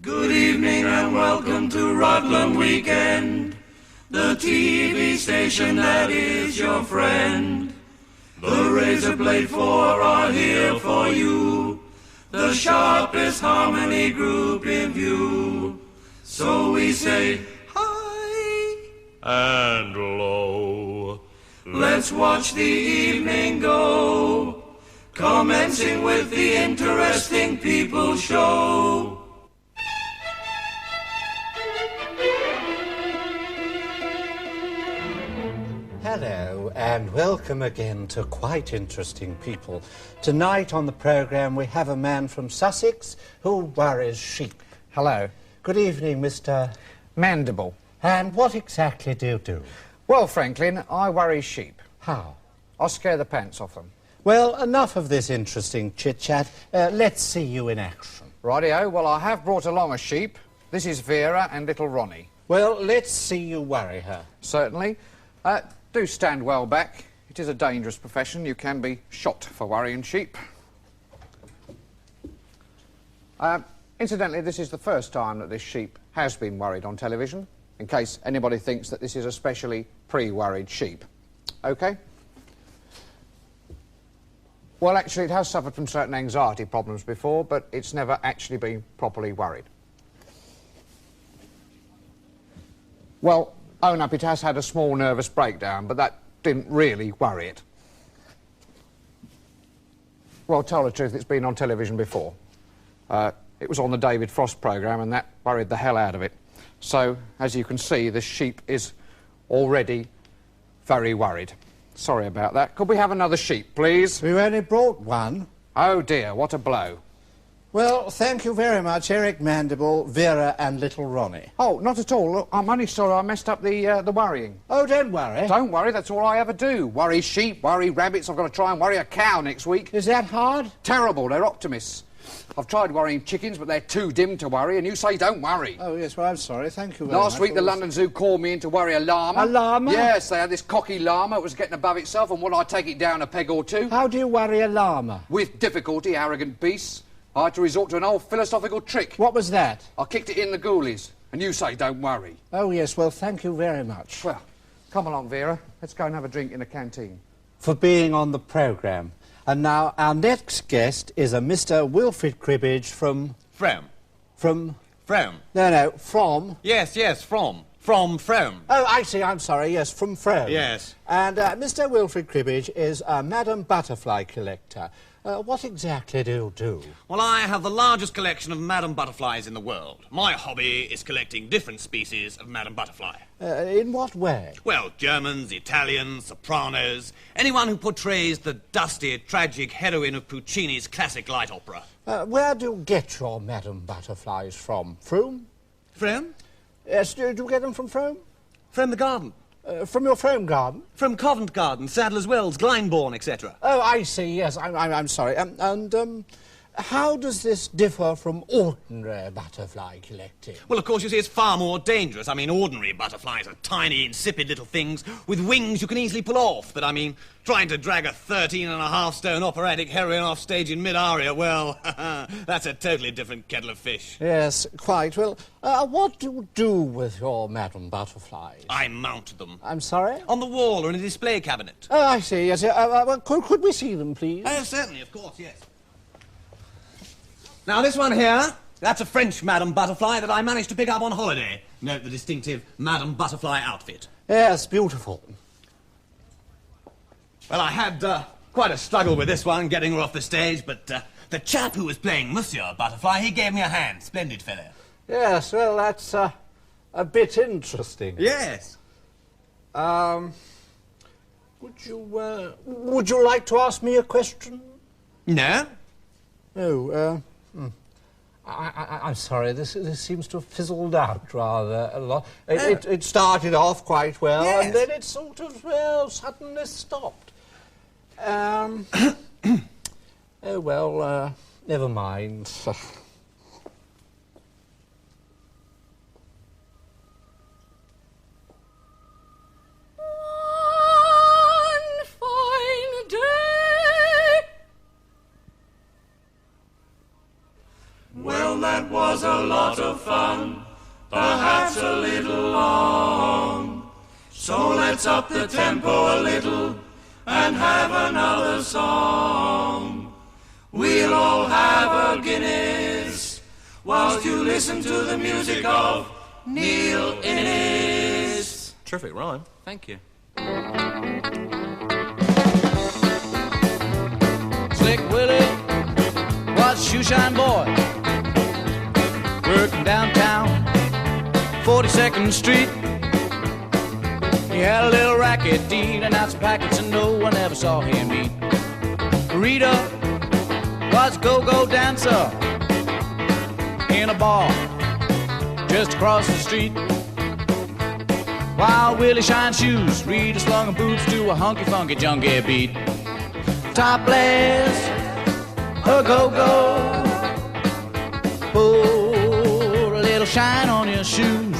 Good evening and welcome to Rutland Weekend, the TV station that is your friend. The razor blade four are here for you, the sharpest harmony group in view. So we say hi and low. Let's watch the evening go, commencing with the interesting people show. Hello and welcome again to Quite Interesting People. Tonight on the programme we have a man from Sussex who worries sheep. Hello. Good evening, Mr. Mandible. And what exactly do you do? Well, Franklin, I worry sheep. How? I scare the pants off them. Well, enough of this interesting chit-chat. Let's see you in action. Rightio, well, I have brought along a sheep. This is Vera and little Ronnie. Well, let's see you worry her. Certainly. Do stand well back. It is a dangerous profession. You can be shot for worrying sheep. Incidentally, this is the first time that this sheep has been worried on television, in case anybody thinks that this is a specially pre-worried sheep. OK? Well, actually, it has suffered from certain anxiety problems before, but it's never actually been properly worried. Well, own up, it has had a small nervous breakdown, but that didn't really worry it. Well, tell the truth, it's been on television before. It was on the David Frost programme, and that worried the hell out of it. So, as you can see, the sheep is already very worried. Sorry about that. Could we have another sheep, please? We've only brought one. Oh, dear, what a blow. Well, thank you very much, Eric Mandible, Vera and little Ronnie. Oh, not at all. Look, I'm only sorry I messed up the worrying. Oh, don't worry. Don't worry, that's all I ever do. Worry sheep, worry rabbits. I've got to try and worry a cow next week. Is that hard? Terrible, they're optimists. I've tried worrying chickens, but they're too dim to worry, and you say don't worry. Oh, yes, well, I'm sorry. Thank you very much. Last week, the London Zoo called me in to worry a llama. A llama? Yes, they had this cocky llama. It was getting above itself, and would I take it down a peg or two? How do you worry a llama? With difficulty, arrogant beasts. I had to resort to an old philosophical trick. What was that? I kicked it in the ghoulies, and you say don't worry. Oh, yes, well, thank you very much. Well, come along, Vera. Let's go and have a drink in the canteen. For being on the programme. And now our next guest is a Mr. Wilfrid Cribbage from... From. From... From. No, from... Yes, from. From. Oh, I see, I'm sorry, yes, from Frome. Yes. And Mr. Wilfrid Cribbage is a Madam Butterfly collector. What exactly do you do? Well, I have the largest collection of Madam Butterflies in the world. My hobby is collecting different species of Madam Butterfly. In what way? Well, Germans, Italians, sopranos, anyone who portrays the dusty, tragic heroine of Puccini's classic light opera. Where do you get your Madam Butterflies from? Frome? From? Yes, do you get them from Frome? From the garden. From your Frome garden? From Covent Garden, Sadler's Wells, Glyndebourne, etc. Oh, I see, yes, I'm sorry. How does this differ from ordinary butterfly collecting? Well, of course, you see, it's far more dangerous. I mean, ordinary butterflies are tiny, insipid little things with wings you can easily pull off. But, I mean, trying to drag a 13.5-stone operatic heroine off stage in mid-aria, well, that's a totally different kettle of fish. Yes, quite. Well, what do you do with your Madam Butterflies? I mount them. I'm sorry? On the wall or in a display cabinet. Oh, I see, yes. Well, could we see them, please? Oh, certainly, of course, yes. Now, this one here, that's a French Madame Butterfly that I managed to pick up on holiday. Note the distinctive Madame Butterfly outfit. Yes, beautiful. Well, I had quite quite a struggle with this one, getting her off the stage, but the chap who was playing Monsieur Butterfly, he gave me a hand. Splendid fellow. Yes, well, that's a bit interesting. Yes. Would you like to ask me a question? No? Oh, I'm sorry, this seems to have fizzled out rather a lot. It started off quite well, yes. And then it sort of, well, suddenly stopped. Oh, well, never mind. Well, that was a lot of fun, perhaps a little long. So let's up the tempo a little and have another song. We'll all have a Guinness whilst you listen to the music of Neil Innes. Terrific rhyme. Thank you. Slick Willie was a shoeshine boy, working downtown 42nd Street. He had a little racket deed and out some packets, and no one ever saw him eat. Rita was a go-go dancer in a bar just across the street. While Willie shined shoes, Rita slung her boots to a hunky-funky junkie beat. Topless, a go-go, put a little shine on your shoes.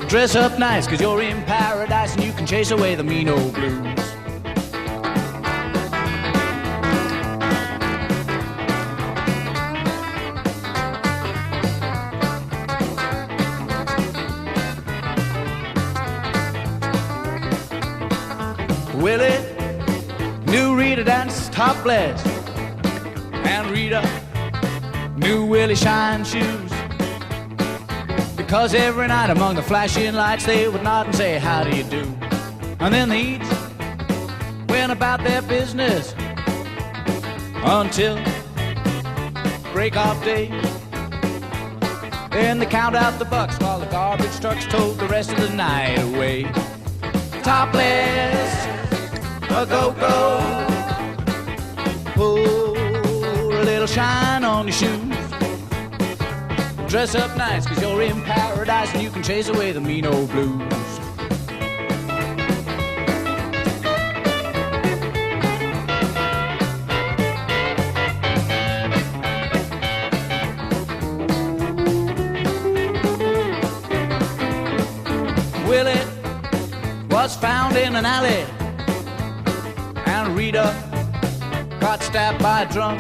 Dress up nice, 'cause you're in paradise and you can chase away the mean old blues. Willie knew Rita danced topless, and Rita knew Willie shine shoes. Because every night among the flashing lights they would nod and say, how do you do? And then they each went about their business until break of day. Then they count out the bucks while the garbage trucks towed the rest of the night away. Topless, a go-go, put a little shine on your shoes. Dress up nice, 'cause you're in paradise and you can chase away the mean old blues. Willie was found in an alley, and Rita got stabbed by a drunk.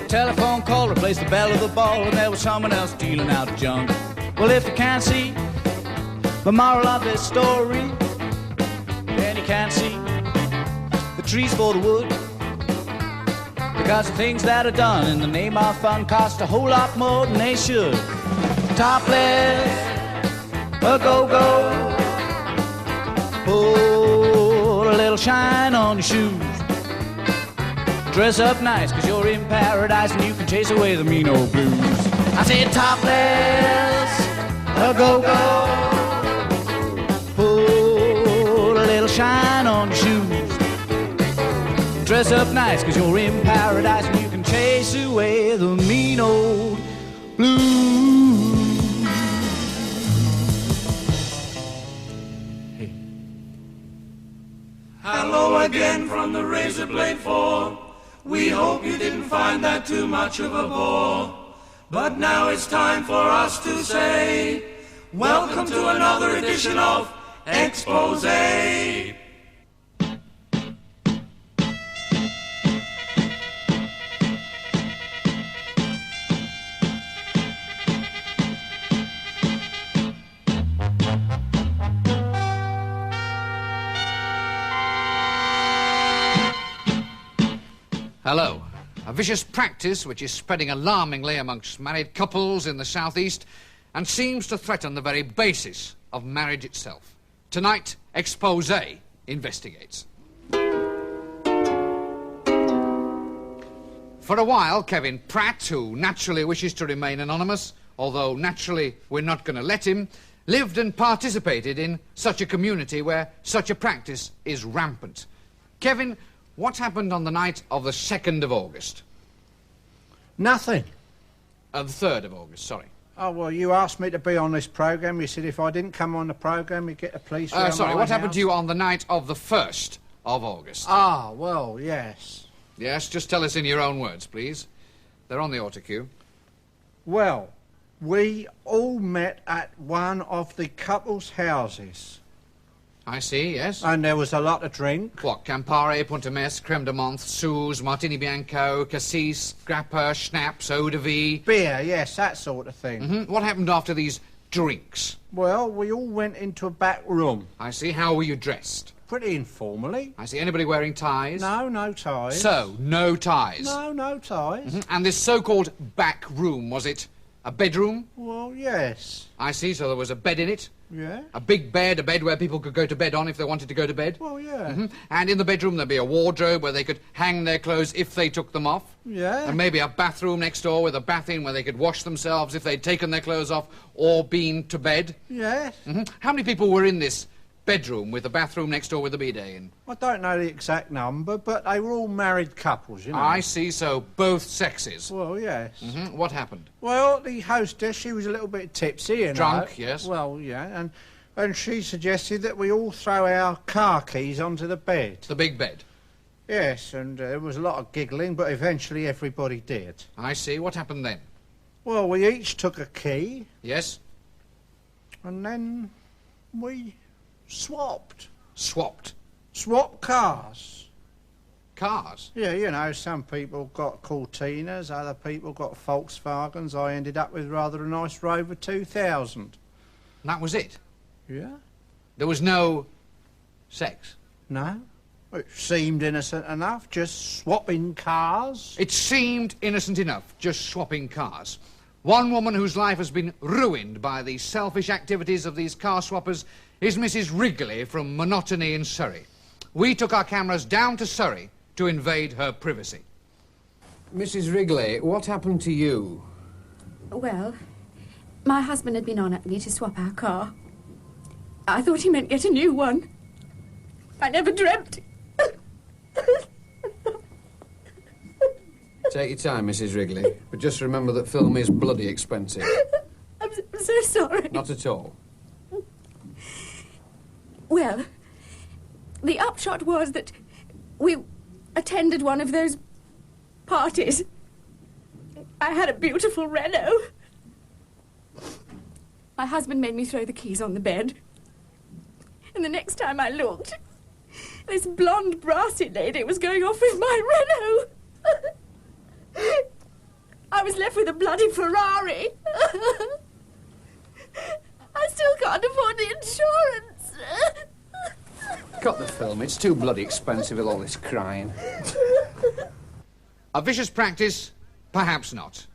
Telephone call replaced the bell of the ball, and there was someone else dealing out junk. Well, if you can't see the moral of this story, then you can't see the trees for the wood. Because the things that are done in the name of fun cost a whole lot more than they should. Topless, a go-go, put a little shine on your shoes. Dress up nice, 'cause you're in paradise and you can chase away the mean old blues. I said topless, a go-go, put a little shine on your shoes. Dress up nice, 'cause you're in paradise and you can chase away the mean old blues. Hey. Hello again from the Razor Blade 4. We hope you didn't find that too much of a bore. But now it's time for us to say, welcome to another edition of Exposé. Hello. A vicious practice which is spreading alarmingly amongst married couples in the southeast and seems to threaten the very basis of marriage itself. Tonight, Exposé investigates. For a while, Kevin Pratt, who naturally wishes to remain anonymous, although naturally we're not going to let him, lived and participated in such a community where such a practice is rampant. Kevin, what happened on the night of the 2nd of August? Nothing. The 3rd of August, sorry. Oh, well, you asked me to be on this programme. You said if I didn't come on the programme, you'd get the police round Sorry, my what happened house. to you on the night of the 1st of August? Ah, well, yes. Yes, just tell us in your own words, please. They're on the autocue. Well, we all met at one of the couple's houses. I see, yes. And there was a lot of drink. What, Campari, Puntamess, Creme de Menthe, Suze, Martini Bianco, Cassis, Grappa, Schnapps, Eau de Vie? Beer, yes, that sort of thing. What happened after these drinks? Well, we all went into a back room. I see. How were you dressed? Pretty informally. I see. Anybody wearing ties? No, no ties. So, no ties? No, no ties. And this so-called back room, was it a bedroom? Well, yes. I see. So there was a bed in it? Yeah? A big bed, a bed where people could go to bed on if they wanted to go to bed? Well, yeah. And in the bedroom there'd be a wardrobe where they could hang their clothes if they took them off? Yeah. And maybe a bathroom next door with a bath in where they could wash themselves if they'd taken their clothes off or been to bed? Yes. How many people were in this bedroom with a bathroom next door with a bidet in? I don't know the exact number, but they were all married couples, you know. I see, so both sexes. Well, yes. What happened? Well, the hostess, she was a little bit tipsy, you know. Drunk, yes. Well, yeah, and she suggested that we all throw our car keys onto the bed. The big bed? Yes, and there was a lot of giggling, but eventually everybody did. I see. What happened then? Well, we each took a key, Yes? and then we swapped. Swapped. Swapped cars. Cars? Yeah, you know, some people got Cortinas, other people got Volkswagens. I ended up with rather a nice Rover 2000. That was it? Yeah? There was no sex? No? It seemed innocent enough, just swapping cars. It seemed innocent enough, just swapping cars. One woman whose life has been ruined by the selfish activities of these car swappers is Mrs. Wrigley from Monotony in Surrey. We took our cameras down to Surrey to invade her privacy. Mrs. Wrigley, what happened to you? Well, my husband had been on at me to swap our car. I thought he meant get a new one. I never dreamt. Take your time, Mrs. Wrigley, but just remember that film is bloody expensive. I'm so sorry. Not at all. Well, the upshot was that we attended one of those parties. I had a beautiful Renault. My husband made me throw the keys on the bed. And the next time I looked, this blonde brassy lady was going off with my Renault. I was left with a bloody Ferrari. I still can't afford the insurance. Cut the film, it's too bloody expensive with all this crying. A vicious practice? Perhaps not.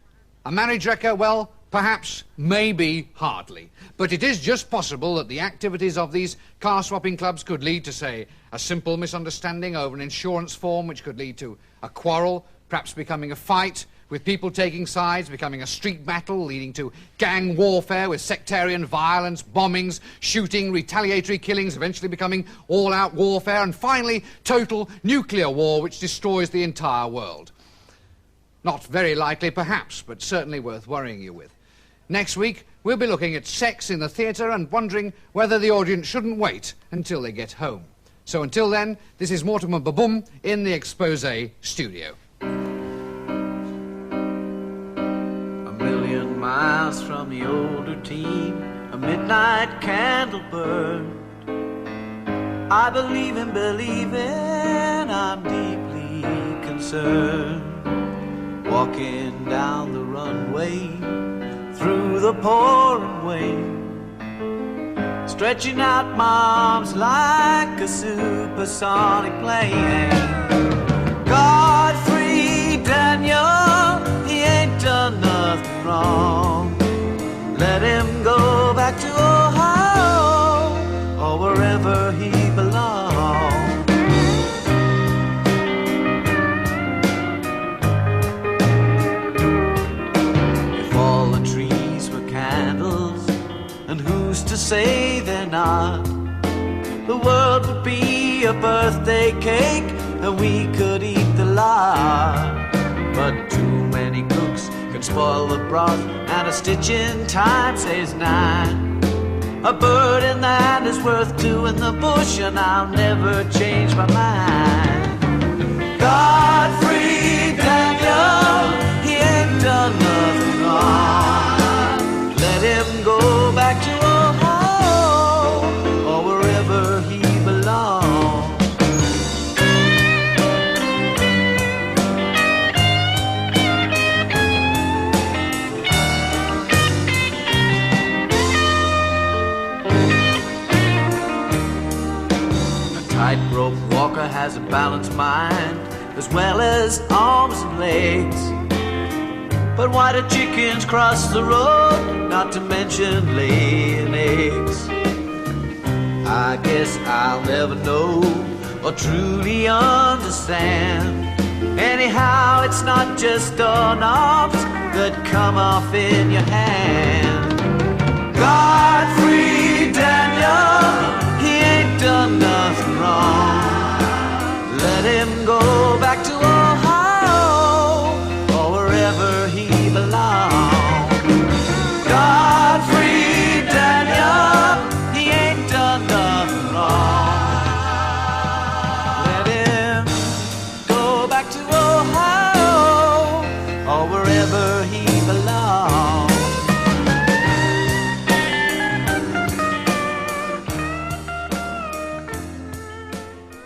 A marriage wrecker? Well, perhaps, maybe, hardly. But it is just possible that the activities of these car-swapping clubs could lead to, say, a simple misunderstanding over an insurance form, which could lead to a quarrel, perhaps becoming a fight, with people taking sides, becoming a street battle, leading to gang warfare with sectarian violence, bombings, shooting, retaliatory killings, eventually becoming all-out warfare, and finally, total nuclear war, which destroys the entire world. Not very likely, perhaps, but certainly worth worrying you with. Next week, we'll be looking at sex in the theatre and wondering whether the audience shouldn't wait until they get home. So until then, this is Mortimer Baboom in the Exposé studio. Miles from the older team, a midnight candle burned. I believe in believing, I'm deeply concerned. Walking down the runway, through the pouring rain, stretching out my arms like a supersonic plane. Godfrey Daniel, he ain't done nothing wrong. Let him go back to Ohio or wherever he belongs. say they're not. The world would be a birthday cake, and we could eat the lot. But too many cooks can spoil the broth, and a stitch in time saves 9. A bird in the hand is worth 2 in the bush, and I'll never change my mind. Godfrey Daniel, he ain't done nothing wrong. Let him go back to Ohio, or wherever he belongs. Tightrope walker has a balanced mind, as well as arms and legs. But why do chickens cross the road, not to mention laying eggs? I guess I'll never know or truly understand. Anyhow, it's not just doorknobs that come off in your hand. Godfrey Daniel, he ain't done nothing wrong. Let him go back to Ohio, or wherever he belongs. Godfrey Daniel, he ain't done nothing wrong. Let him go back to Ohio, or wherever he belongs.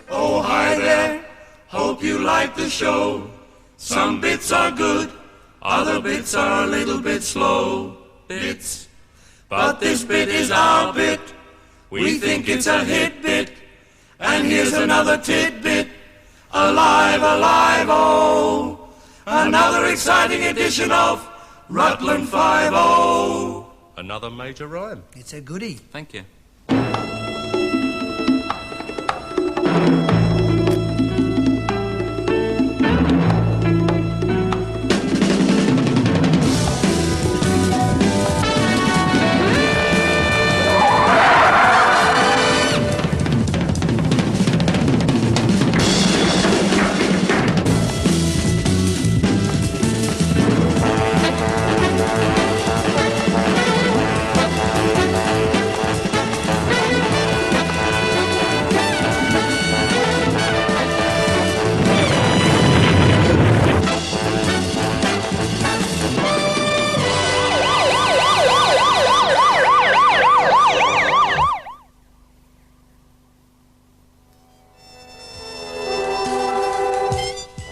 Oh, hi there, hope you like the show. Some bits are good, other bits are a little bit slow. Bits, but this bit is our bit. We think it's a hit bit. And here's another tidbit. Alive, alive, oh. Another exciting edition of Rutland 5-0. Another major rhyme. It's a goodie. Thank you.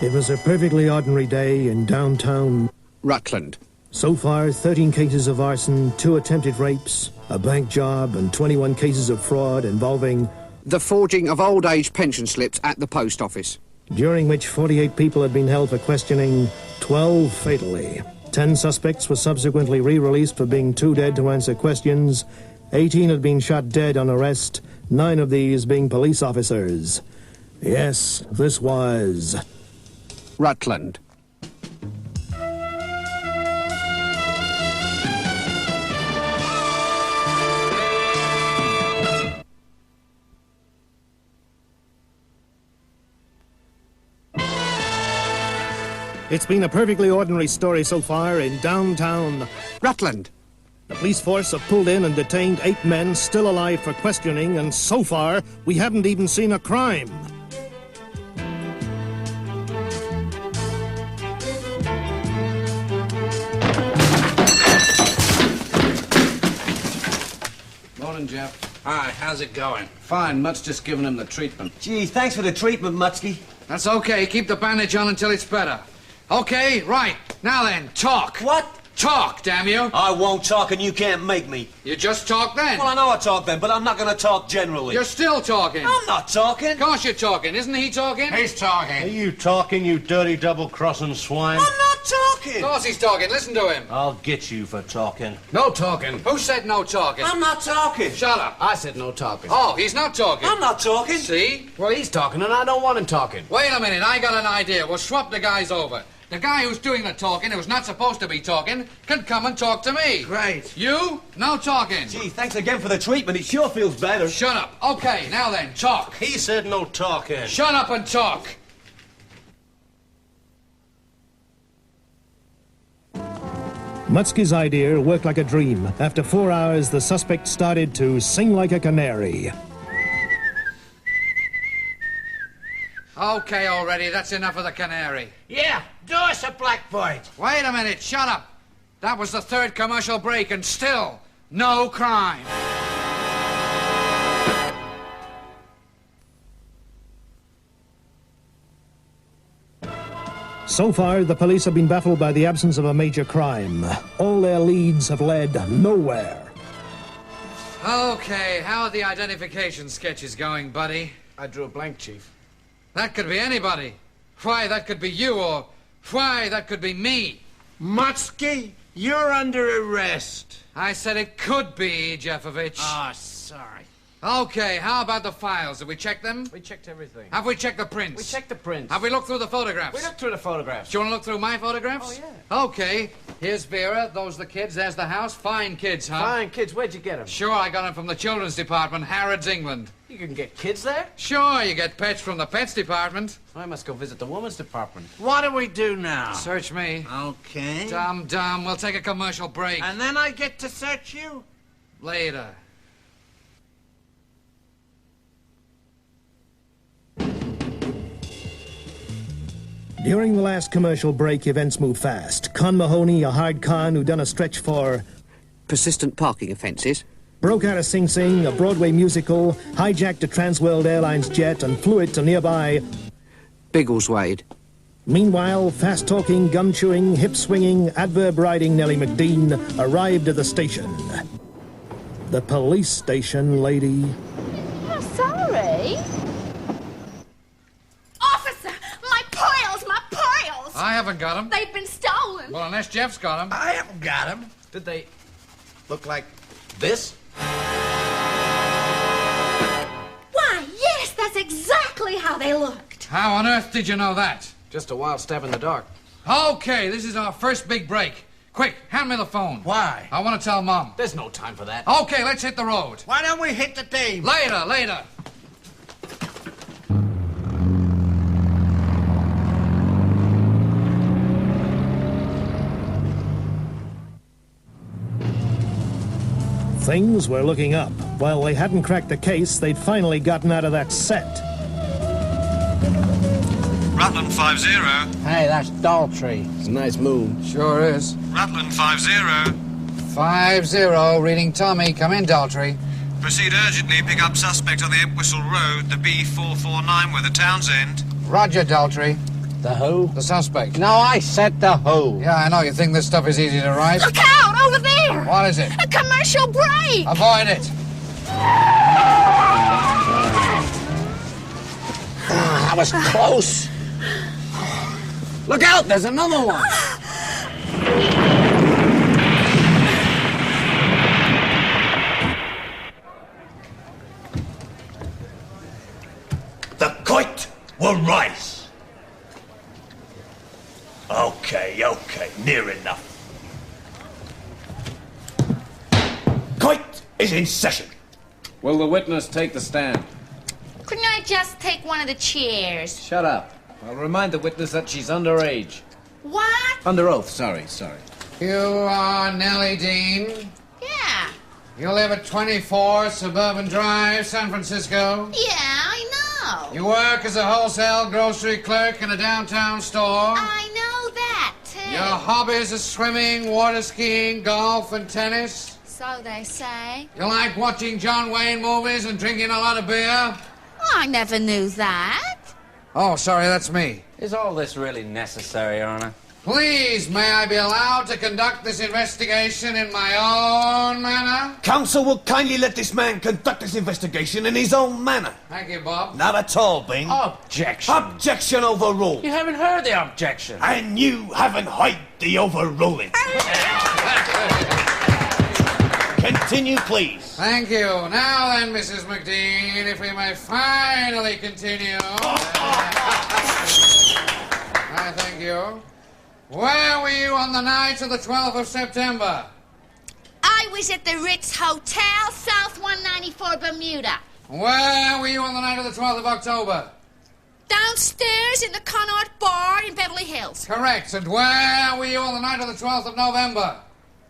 It was a perfectly ordinary day in downtown Rutland. So far, 13 cases of arson, 2 attempted rapes, a bank job, and 21 cases of fraud involving The forging of old age pension slips at the post office. During which 48 people had been held for questioning, 12 fatally. 10 suspects were subsequently re-released for being too dead to answer questions. 18 had been shot dead on arrest, 9 of these being police officers. Yes, this was Rutland. It's been a perfectly ordinary story so far in downtown Rutland. The police force have pulled in and detained 8 men still alive for questioning, and so far, we haven't even seen a crime. Morning, Jeff. Hi, how's it going? Fine, Mutt's just giving him the treatment. Gee, thanks for the treatment, Mutsky. That's okay. Keep the bandage on until it's better. Okay, right. Now then, talk. What? Talk, damn you. I won't talk and you can't make me. You just talk then. Well, I know I talk then, but I'm not going to talk generally. You're still talking. I'm not talking. Of course you're talking. Isn't he talking? He's talking. Are you talking, you dirty double-crossing swine? I'm not talking. Of course he's talking. Listen to him. I'll get you for talking. No talking. Who said no talking? I'm not talking. Shut up. I said no talking. Oh, he's not talking. I'm not talking. See? Well, he's talking and I don't want him talking. Wait a minute. I got an idea. We'll swap the guys over. The guy who's doing the talking, who's not supposed to be talking, can come and talk to me. Great. You? No talking. Gee, thanks again for the treatment. It sure feels better. Shut up. Okay, now then, talk. He said no talking. Shut up and talk. Mutsky's idea worked like a dream. After 4 hours, the suspect started to sing like a canary. Okay, already. That's enough of the canary. Yeah, do us a blackboard. Wait a minute. Shut up. That was the third commercial break, and still no crime. So far, the police have been baffled by the absence of a major crime. All their leads have led nowhere. Okay, how are the identification sketches going, buddy? I drew a blank, Chief. That could be anybody. Why, that could be you, or why, that could be me. Mutsky, you're under arrest. I said it could be, Jeffovich. Oh, sorry. Okay, how about the files? Have we checked them? We checked everything. Have we checked the prints? We checked the prints. Have we looked through the photographs? We looked through the photographs. Do you want to look through my photographs? Oh, yeah. Okay, here's Vera, those the kids, there's the house. Fine kids, huh? Fine, kids, where'd you get them? Sure, I got them from the children's department, Harrods, England. You can get kids there? Sure, you get pets from the pets department. I must go visit the women's department. What do we do now? Search me. Okay. Dumb. We'll take a commercial break. And then I get to search you? Later. During the last commercial break, events moved fast. Con Mahoney, a hard con who'd done a stretch for persistent parking offences, broke out of Sing Sing, a Broadway musical, hijacked a Transworld Airlines jet and flew it to nearby Biggleswade. Meanwhile, fast-talking, gum-chewing, hip-swinging, adverb-riding Nellie McDean arrived at the station. The police station, lady. Oh, sorry. Officer, my pearls, my pearls! I haven't got them. They've been stolen. Well, unless Jeff's got them. I haven't got them. Did they look like this? Why, yes, that's exactly how they looked. How on earth did you know that? Just a wild stab in the dark. Okay, this is our first big break. Quick, hand me the phone. Why? I want to tell Mom. There's no time for that. Okay, let's hit the road. Why don't we hit the Dave? Later. Things were looking up. While they hadn't cracked the case, they'd finally gotten out of that set. Rutland 50. Hey, that's Daltrey. It's a nice moon. Sure is. Rutland 50. 50, reading Tommy. Come in, Daltrey. Proceed urgently. Pick up suspect on the Entwistle Road, the B449 with the Townsend. Roger, Daltrey. The who? The suspect. No, I said the who. Yeah, I know. You think this stuff is easy to write? Look out, over there! What is it? A commercial break! Avoid it. That was close. Look out, there's another one. The kite will rise. Okay, near enough. Kite is in session. Will the witness take the stand? Couldn't I just take one of the chairs? Shut up. I'll remind the witness that she's underage. What? Under oath, sorry. You are Nellie Dean? Yeah. You live at 24 Suburban Drive, San Francisco? Yeah, I know. You work as a wholesale grocery clerk in a downtown store? I know that, too. Your hobbies are swimming, water skiing, golf, and tennis? So they say. You like watching John Wayne movies and drinking a lot of beer? I never knew that. Oh, sorry, that's me. Is all this really necessary, Your Honor? Please, may I be allowed to conduct this investigation in my own manner? Counsel will kindly let this man conduct this investigation in his own manner. Thank you, Bob. Not at all, Bing. Objection. Objection overruled. You haven't heard the objection. And you haven't heard the overruling. Continue, please. Thank you. Now then, Mrs. McDean, if we may finally continue. I thank you. Where were you on the night of the 12th of September? I was at the Ritz Hotel, South 194 Bermuda. Where were you on the night of the 12th of October? Downstairs in the Connaught Bar in Beverly Hills. Correct. And where were you on the night of the 12th of November?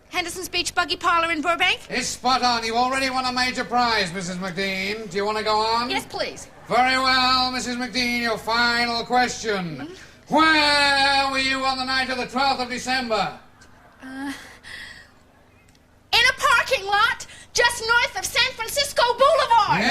Henderson's Beach Buggy Parlor in Burbank. It's spot on. You already won a major prize, Mrs. McDean. Do you want to go on? Yes, please. Very well, Mrs. McDean, your final question. Where were you on the night of the 12th of December? In a parking lot just north of San Francisco Boulevard.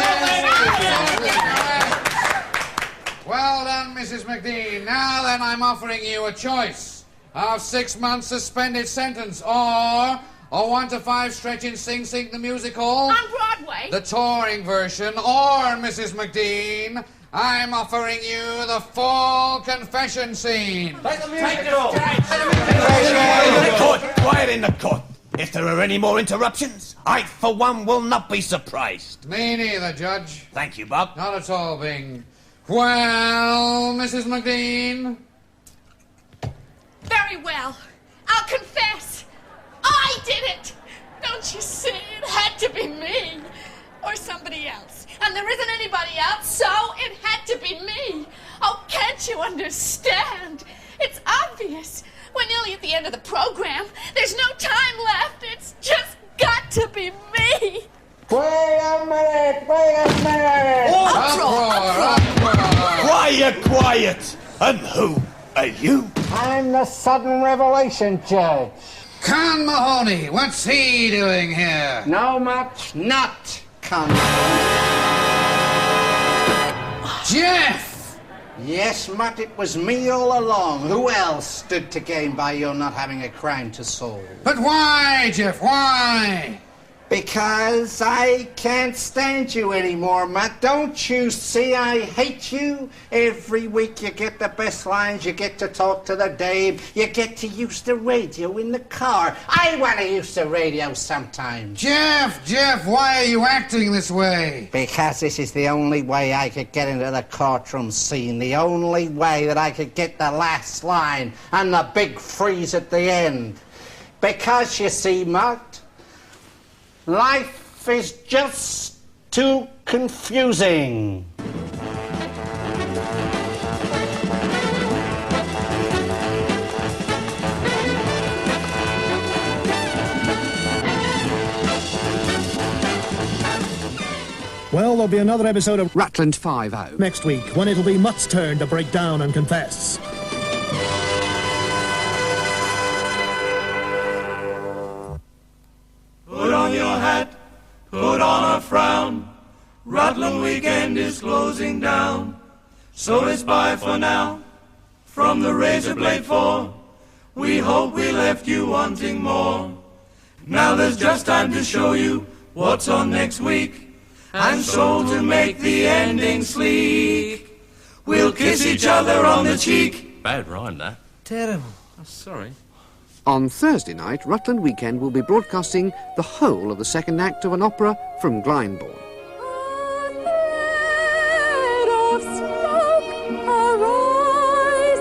Well done, Mrs. McDean. Now then, I'm offering you a choice of 6 months suspended sentence or a 1 to 5 stretch in Sing Sing the musical. On Broadway. The touring version, or, Mrs. McDean, I'm offering you the full confession scene. Quiet in the court. If there are any more interruptions, I, for one, will not be surprised. Me neither, Judge. Thank you, Bob. Not at all, Bing. Well, Mrs. McDean? Very well. I'll confess. I did it. Don't you see? It had to be me. Or somebody else. And there isn't anybody else, so it had to be me. Oh, can't you understand? It's obvious. We're nearly at the end of the program. There's no time left. It's just got to be me. Wait a minute! Quiet! And who are you? I'm the sudden revelation judge. Con Mahoney, what's he doing here? No much, not Con. Jeff! Yes, Mutt, it was me all along. Who else stood to gain by your not having a crime to solve? But why, Jeff, why? Because I can't stand you anymore, Matt. Don't you see I hate you? Every week you get the best lines, you get to talk to the dame, you get to use the radio in the car. I want to use the radio sometimes. Jeff, why are you acting this way? Because this is the only way I could get into the courtroom scene, the only way that I could get the last line and the big freeze at the end. Because, you see, Matt, life is just too confusing. Well, there'll be another episode of Rutland 5-0 next week, when it'll be Mutt's turn to break down and confess. Put on your hat, put on a frown. Rutland weekend is closing down. So it's bye for now. From the Razor Blade 4, we hope we left you wanting more. Now there's just time to show you what's on next week. And so to make the ending sleek, we'll kiss each other on the cheek. Bad rhyme, that. Terrible. I'm sorry. On Thursday night, Rutland Weekend will be broadcasting the whole of the second act of an opera from Glyndebourne. Of smoke arising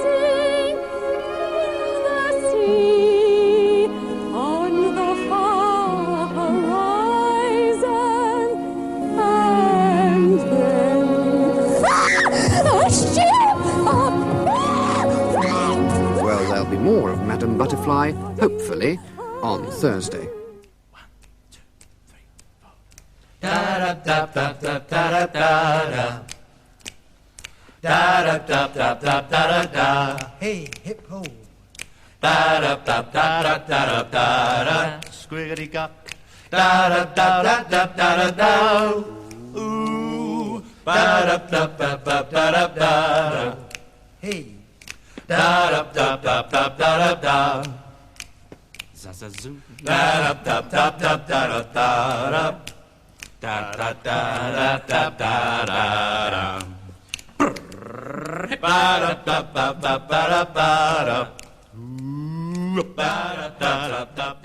through the sea, on the far horizon, and then a ship of Well, there'll be more of Madame Butterfly, hopefully, on Thursday. Da da da da da da da da da da da da da da. Hey, hip ho. Da da da da da da da da. Squiggity gop. Da da da da da da da. Ooh. Ba da da da da da da da. Hey. Da da da da da da da. Zazazoo. Da da da da da da da. Da da da da da da da. Ba da da da da da da. Ba da da da da.